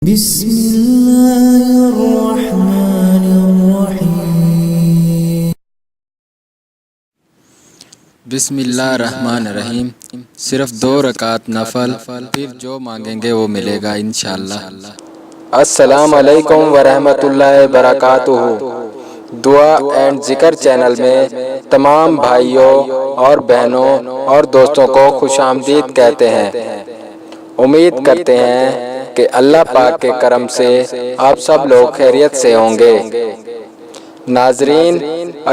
بسم الله الرحمن الرحیم بسم اللہ الرحمن الرحیم۔ صرف 2 رکعت نفل، پھر جو مانگیں گے وہ ملے گا انشاءاللہ۔ السلام علیکم ورحمۃ اللہ وبرکاتہ۔ دعا اینڈ ذکر چینل میں تمام بھائیوں اور بہنوں اور دوستوں کو خوش آمدید کہتے ہیں۔ امید کرتے ہیں کہ اللہ پاک کے کرم سے آپ سب لوگ خیریت سے ہوں گے۔ ناظرین،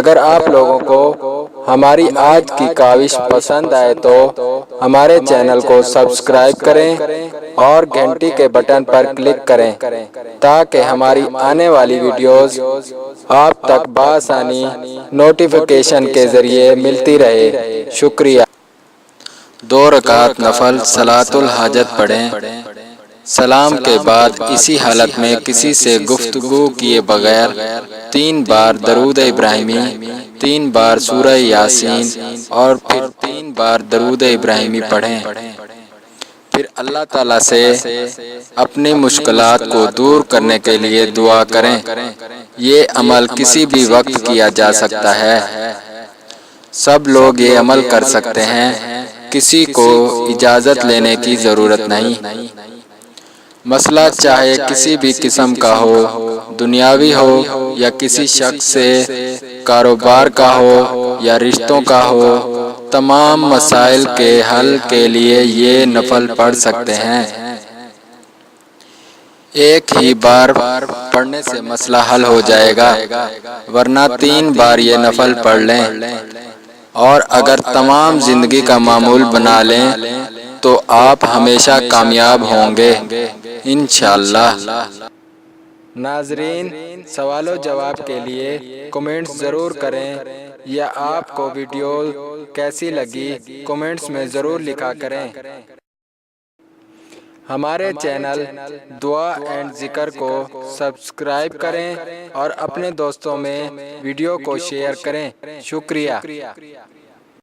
اگر آپ لوگوں کو ہماری آج کی کاوش پسند آئے تو ہمارے چینل کو سبسکرائب کریں اور گھنٹی کے بٹن پر کلک کریں تاکہ ہماری آنے والی ویڈیوز آپ تک بآسانی نوٹیفیکیشن کے ذریعے ملتی رہے۔ شکریہ۔ 2 رکعت نفل صلاۃ الحاجت پڑھیں۔ سلام کے بعد اسی حالت میں کسی سے گفتگو کیے بغیر 3 بار درود ابراہیمی، 3 بار سورہ یاسین اور پھر 3 بار درود ابراہیمی پڑھیں۔ پھر اللہ تعالیٰ سے اپنی مشکلات کو دور کرنے کے لیے دعا کریں۔ یہ عمل کسی بھی وقت کیا جا سکتا ہے، سب لوگ یہ عمل کر سکتے ہیں، کسی کو اجازت لینے کی ضرورت نہیں۔ مسئلہ چاہے کسی بھی قسم کا ہو، دنیاوی ہو یا کسی شخص سے کاروبار کا ہو یا رشتوں کا ہو، تمام مسائل کے حل کے لیے یہ نفل پڑھ سکتے ہیں۔ ایک ہی بار پڑھنے سے مسئلہ حل ہو جائے گا، ورنہ 3 بار یہ نفل پڑھ لیں، اور اگر تمام زندگی کا معمول بنا لیں تو آپ ہمیشہ کامیاب ہوں گے انشاءاللہ۔ ناظرین، سوال و جواب کے لیے کمنٹس ضرور کریں، یا آپ کو ویڈیو کیسی لگی کمنٹس میں ضرور لکھا کریں۔ ہمارے چینل دعا اینڈ ذکر کو سبسکرائب کریں اور اپنے دوستوں میں ویڈیو کو شیئر کریں۔ شکریہ۔